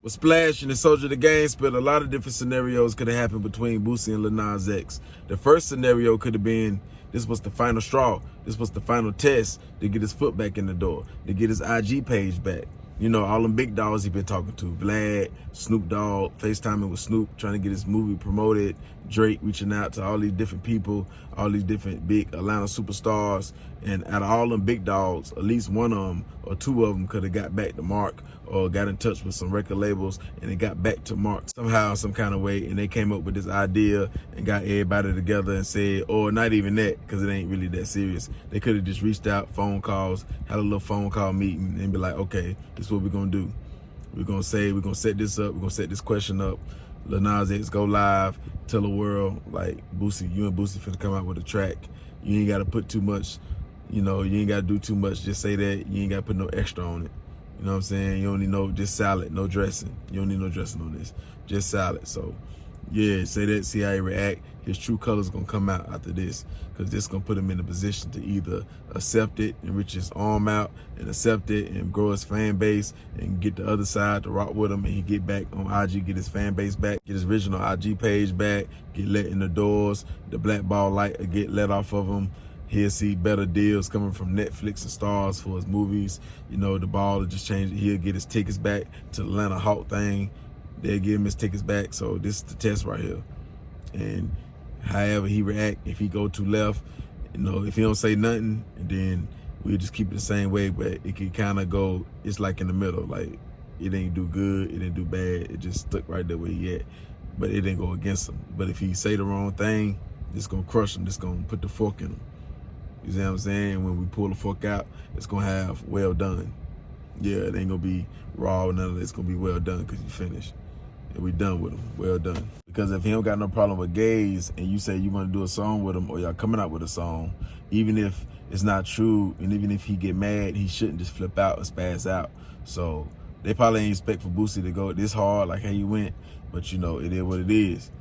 With Splash and the Soldier the Game spit, a lot of different scenarios could have happened between Boosie and Lil Nas X. The first scenario could have been this was the final straw. This was the final test to get his foot back in the door, to get his IG page back. You know, all them big dogs he been talking to. Vlad, Snoop Dogg, FaceTiming with Snoop, trying to get his movie promoted. Drake reaching out to all these different people, all these different big Atlanta superstars. And out of all them big dogs, at least one of them or two of them could have got back to Mark or got in touch with some record labels and it got back to Mark somehow, some kind of way. And they came up with this idea and got everybody together and said, or not even that, because it ain't really that serious. They could have just reached out, phone calls, had a little phone call meeting and be like, okay, this is what we're going to do. We're going to say, we're going to set this up. We're going to set this question up. Lil Nas X go live, tell the world, like, Boosie, you and Boosie finna come out with a track. You ain't got to put too much, you know, you ain't got to do too much. Just say that. You ain't got to put no extra on it. You know what I'm saying? You don't need no, just salad, no dressing. You don't need no dressing on this, just salad. So, yeah, say that, see how he react. His true colors gonna come out after this, because this gonna put him in a position to either accept it and reach his arm out and accept it and grow his fan base and get the other side to rock with him, and he get back on IG, get his fan base back, get his original IG page back, get let in the doors, the black ball light will get let off of him. He'll see better deals coming from Netflix and stars for his movies. You know, the ball will just change. He'll get his tickets back to the Atlanta Hawk thing. They'll give him his tickets back. So this is the test right here. And however he react, if he go to left, you know, if he don't say nothing, then we'll just keep it the same way. But it can kind of go, it's like in the middle. Like, it ain't do good, it didn't do bad. It just stuck right there where he at. But it didn't go against him. But if he say the wrong thing, it's going to crush him. It's going to put the fork in him. You see what I'm saying? When we pull the fork out, it's going to have well done. Yeah, it ain't going to be raw or none of that. It's going to be well done because you finished. And we done with him. Well done. Because if he don't got no problem with gays and you say you want to do a song with him or y'all coming out with a song, even if it's not true and even if he get mad, he shouldn't just flip out or spaz out. So they probably ain't expect for Boosie to go this hard like how you went. But, you know, it is what it is.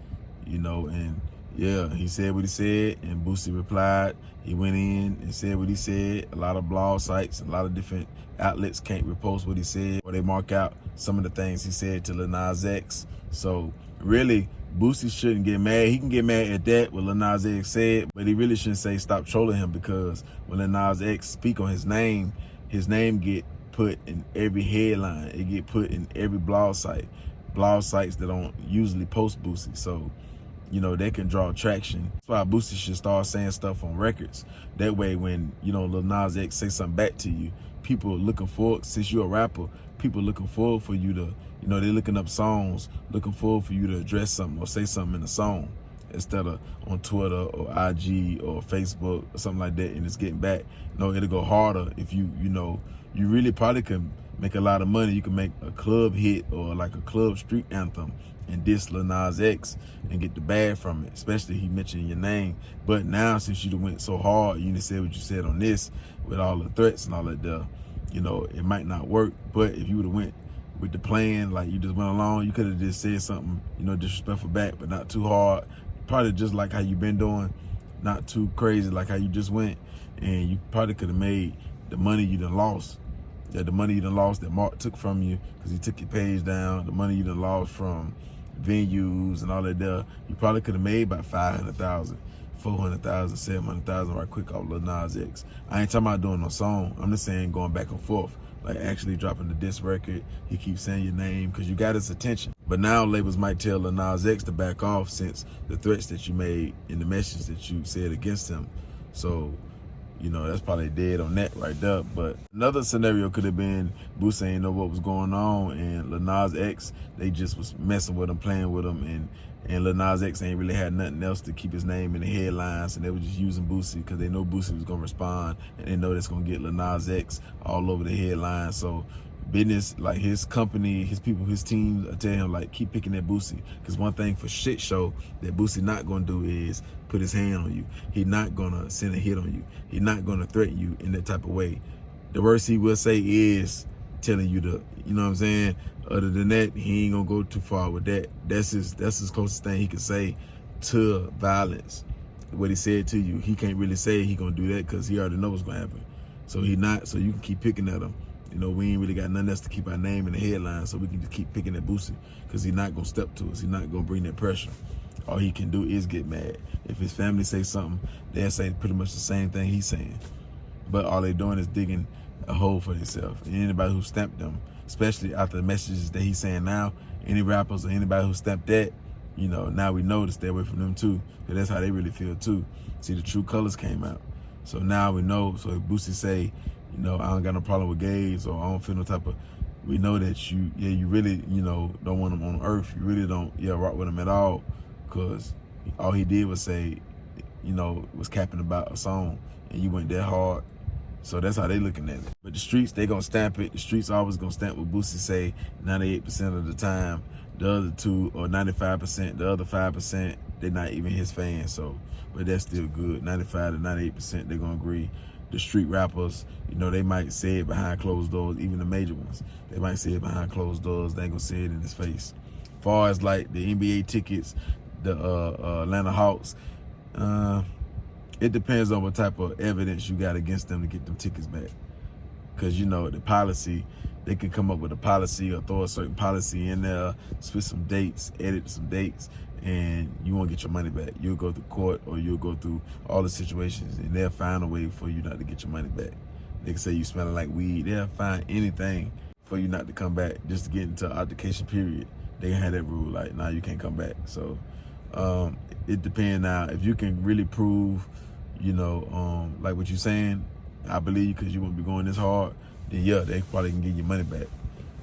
You know, and yeah, he said what he said, and Boosie replied. He went in and said what he said. A lot of blog sites, a lot of different outlets can't repost what he said, or they mark out some of the things he said to Lil Nas X. So really, Boosie shouldn't get mad. He can get mad at that, what Lil Nas X said, but he really shouldn't say stop trolling him, because when Lil Nas X speak on his name get put in every headline. It get put in every blog sites that don't usually post Boosie. So, you know, they can draw traction. That's why Boosie should start saying stuff on records. That way when, you know, Lil Nas X say something back to you, people are looking forward, since you're a rapper, people looking forward for you to, you know, they're looking up songs, looking forward for you to address something or say something in a song instead of on Twitter or IG or Facebook or something like that, and it's getting back. No, it'll go harder if you know, you really probably can make a lot of money. You can make a club hit or like a club street anthem and diss Lil Nas X and get the bad from it, especially he mentioned your name. But now, since you went so hard, you done said what you said on this with all the threats and all that, you know, it might not work. But if you would have went with the plan, like you just went along, you could have just said something, you know, disrespectful back, but not too hard. Probably just like how you been doing, not too crazy like how you just went. And you probably could have made the money you done lost. Yeah, the money you done lost that Mark took from you because he took your page down, the money you done lost from venues and all that there, you probably could have made about 500,000, 400,000, 700,000 right quick off Lil Nas X. I ain't talking about doing no song. I'm just saying going back and forth, like actually dropping the diss record. He keeps saying your name because you got his attention. But now labels might tell Lil Nas X to back off since the threats that you made and the message that you said against him. So, you know, that's probably dead on that right there. But another scenario could have been Boosie ain't know what was going on, and Lil Nas X, they just was messing with him, playing with him, and Lil Nas X ain't really had nothing else to keep his name in the headlines, and they were just using Boosie because they know Boosie was going to respond, and they know that's going to get Lil Nas X all over the headlines. So business, like his company, his people, his team, I tell him, like, keep picking at Boosie. Because one thing for shit show that Boosie not going to do is put his hand on you. He not going to send a hit on you. He not going to threaten you in that type of way. The worst he will say is telling you to, you know what I'm saying? Other than that, he ain't going to go too far with that. That's his closest thing he can say to violence. What he said to you, he can't really say he going to do that because he already knows what's going to happen. So he not, so you can keep picking at him. You know, we ain't really got nothing else to keep our name in the headline, so we can just keep picking at Boosie because he's not going to step to us. He's not going to bring that pressure. All he can do is get mad. If his family say something, they'll say pretty much the same thing he's saying. But all they're doing is digging a hole for themselves. And anybody who stamped them, especially after the messages that he's saying now, any rappers or anybody who stamped that, you know, now we know to stay away from them too, because that's how they really feel too. See, the true colors came out. So now we know. So if Boosie say, you know, I don't got no problem with gays, or I don't feel no type of, we know that you really, you know, don't want them on earth. You really don't, rock with them at all, because all he did was say, you know, was capping about a song, and you went that hard. So that's how they looking at it. But the streets, they gonna stamp it. The streets always gonna stamp what Boosie say 98% of the time. The other 2 or 95%, the other 5%, they're not even his fans. So, but that's still good. 95 to 98%, they're gonna agree. The street rappers, you know, they might say it behind closed doors, even the major ones. They might say it behind closed doors. They ain't gonna say it in his face. As far as like the NBA tickets, the Atlanta Hawks, it depends on what type of evidence you got against them to get them tickets back. Because, you know, the policy, they can come up with a policy or throw a certain policy in there, switch some dates, edit some dates, and you won't get your money back. You'll go through court, or you'll go through all the situations, and they'll find a way for you not to get your money back. They can say you smelling like weed. They'll find anything for you not to come back, just to get into an altercation period. They can have that rule, like, nah, you can't come back. So it depends now. If you can really prove, you know, like what you're saying, I believe, because you won't be going this hard, then yeah, they probably can get your money back.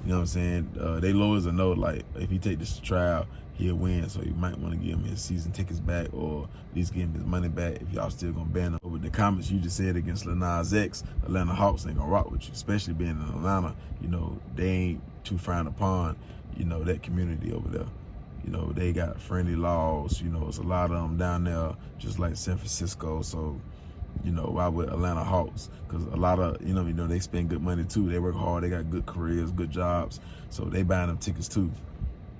You know what I'm saying? They lawyers will know, like, if he take this to trial, he'll win. So you might want to give him his season tickets back, or at least give him his money back if y'all still gonna ban him. But with the comments you just said against Lil Nas X, Atlanta Hawks ain't gonna rock with you, especially being in Atlanta. You know, they ain't too frowned upon, you know, that community over there. You know, they got friendly laws. You know, it's a lot of them down there, just like San Francisco. So, you know, why with Atlanta Hawks? Because a lot of, you know, they spend good money too. They work hard. They got good careers, good jobs. So they buying them tickets too.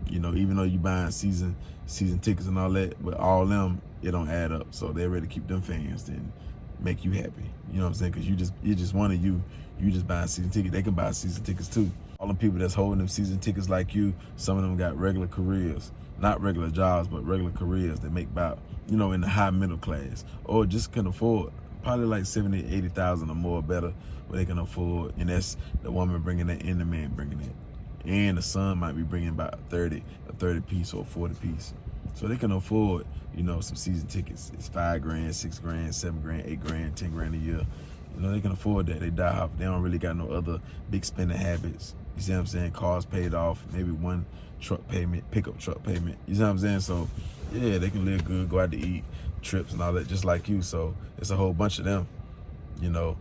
You know, even though you buying season tickets and all that, but all them, it don't add up. So they're ready to keep them fans, then make you happy. You know what I'm saying? Because you just one of you just buying season tickets. They can buy season tickets too. All them people that's holding them season tickets like you, some of them got regular careers. Not regular jobs, but regular careers that make about, you know, in the high middle class, or just can afford probably like 70, 80,000 or more better, where they can afford. And that's the woman bringing it and the man bringing it. And the son might be bringing about a 30 piece or a 40 piece. So they can afford, you know, some season tickets. It's $5 grand, $6 grand, $7 grand, $8 grand, $10 grand a year. You know, they can afford that. They die off. They don't really got no other big spending habits. You see what I'm saying? Cars paid off, maybe one truck payment, pickup truck payment. You see what I'm saying? So yeah, they can live good, go out to eat, trips and all that, just like you. So it's a whole bunch of them. You know,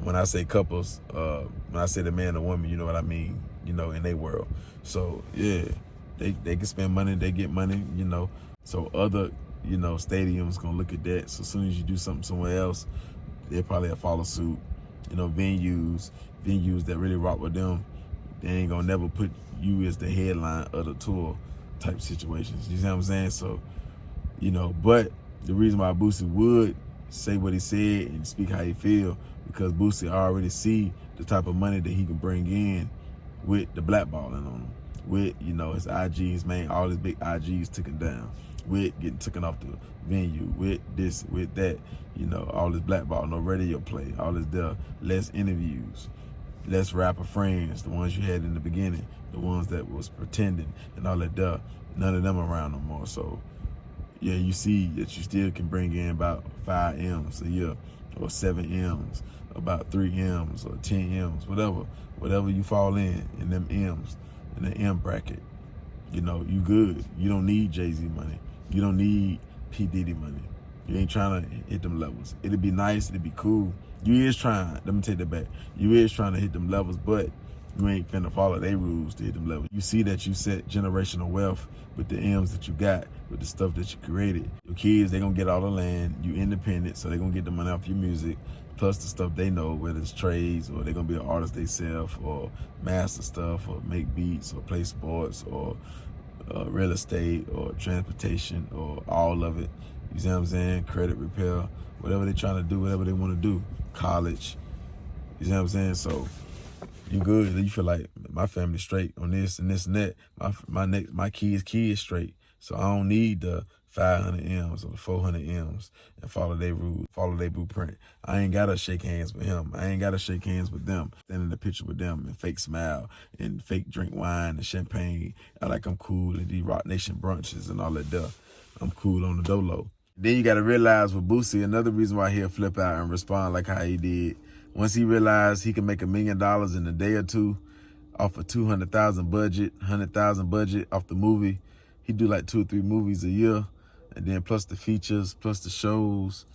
when I say couples, when I say the man and woman, you know what I mean, you know, in their world. So yeah, they can spend money, they get money, you know. So other, you know, stadiums gonna look at that. So as soon as you do something somewhere else, they'll probably follow suit. You know, venues that really rock with them, they ain't gonna never put you as the headline of the tour type situations. You see what I'm saying? So, you know, but the reason why Boosie would say what he said and speak how he feel, because Boosie already see the type of money that he can bring in with the blackballing on him, with, you know, his IGs, man, all his big IGs taken down, with getting taken off the venue, with this, with that, you know, all this blackball, no radio play, all this there, less interviews, less rapper friends, the ones you had in the beginning, the ones that was pretending and all that there, none of them around no more. So yeah, you see that you still can bring in about 5 M's a year, or 7 M's, about 3 M's or 10 M's, whatever you fall in them M's, in the M bracket. You know, you good. You don't need Jay-Z money. You don't need P. Diddy money. You ain't trying to hit them levels. It'd be nice, it'd be cool. You is trying, let me take that back. You is trying to hit them levels, but you ain't finna follow their rules to hit them levels. You see that you set generational wealth with the M's that you got, with the stuff that you created. Your kids, they gonna get all the land. You independent, so they gonna get the money off your music, plus the stuff they know, whether it's trades, or they gonna be an artist themselves, or master stuff, or make beats, or play sports, or real estate, or transportation, or all of it. You see what I'm saying? Credit repair, whatever they're trying to do, whatever they want to do. College. You see what I'm saying? So You good. You feel like my family straight on this and this and that. My kids straight. So I don't need the 500 M's or the 400 M's and follow their rules, follow their blueprint. I ain't gotta shake hands with him. I ain't gotta shake hands with them. Stand in the picture with them and fake smile and fake drink wine and champagne. I like I'm cool at these Rock Nation brunches and all that stuff. I'm cool on the dolo. Then you gotta realize with Boosie, another reason why he'll flip out and respond like how he did. Once he realized he can make $1 million in a day or two off a 200,000 budget, 100,000 budget off the movie, he do like 2 or 3 movies a year, and then plus the features, plus the shows.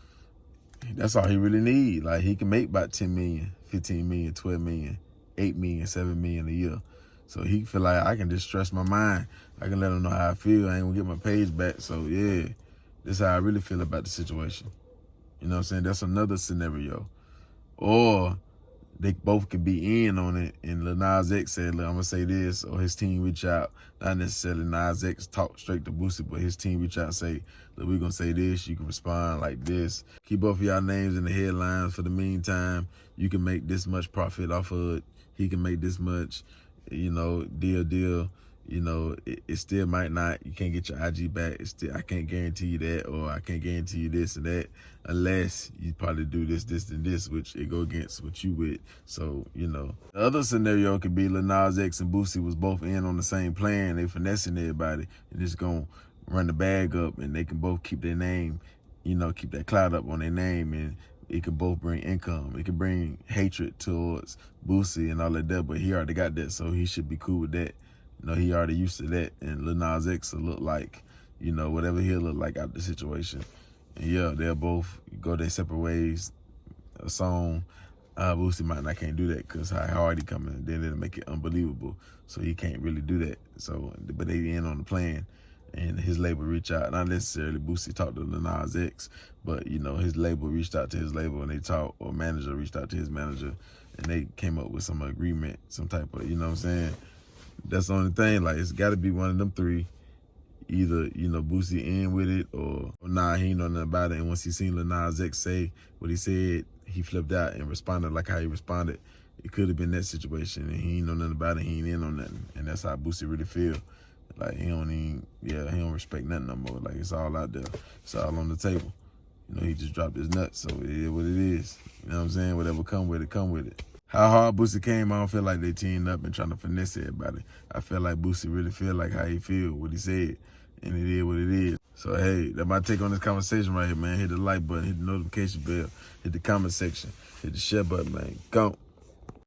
That's all he really need. Like he can make about 10 million, 15 million, 12 million, 8 million, 7 million a year. So he feel like I can just stress my mind. I can let him know how I feel. I ain't gonna get my page back. So yeah, this is how I really feel about the situation. You know what I'm saying? That's another scenario. Or they both could be in on it, and Lil Nas X said, look, I'm going to say this, or his team reach out, not necessarily Nas X talk straight to Boosie, but his team reach out and say, look, we're going to say this, you can respond like this. Keep both of y'all names in the headlines for the meantime. You can make this much profit off of it. He can make this much, you know, deal. You know, it still might not, you can't get your IG back. It's still, I can't guarantee you that, or I can't guarantee you this and that, unless you probably do this, and this, which it go against what you with. So, you know. The other scenario could be Lil Nas X and Boosie was both in on the same plan. They finessing everybody and just gonna run the bag up, and they can both keep their name, you know, keep that cloud up on their name, and it could both bring income. It could bring hatred towards Boosie and all of that, but he already got that, so he should be cool with that. You know, he already used to that, and Lil Nas X will look like, you know, whatever he'll look like out the situation. And yeah, they'll both go their separate ways. A song, Boosie might not can't do that because how hard he coming, then it'll make it unbelievable. So he can't really do that. So, but they in on the plan, and his label reach out. Not necessarily Boosie talked to Lil Nas X, but you know, his label reached out to his label and they talked, or manager reached out to his manager, and they came up with some agreement, some type of, you know what I'm saying? That's the only thing. Like, it's got to be one of them three. Either, you know, Boosie in with it, or nah, he ain't know nothing about it. And once he seen Lil Nas X say what he said, he flipped out and responded like how he responded. It could have been that situation, and he ain't know nothing about it. He ain't in on nothing. And that's how Boosie really feel. Like, he don't respect nothing no more. Like, it's all out there. It's all on the table. You know, he just dropped his nuts, so it is what it is. You know what I'm saying? Whatever come with it, come with it. How hard Boosie came, I don't feel like they teamed up and trying to finesse everybody. I feel like Boosie really feel like how he feel, what he said, and it is what it is. So, hey, that's my take on this conversation right here, man. Hit the like button, hit the notification bell, hit the comment section, hit the share button, man. Go.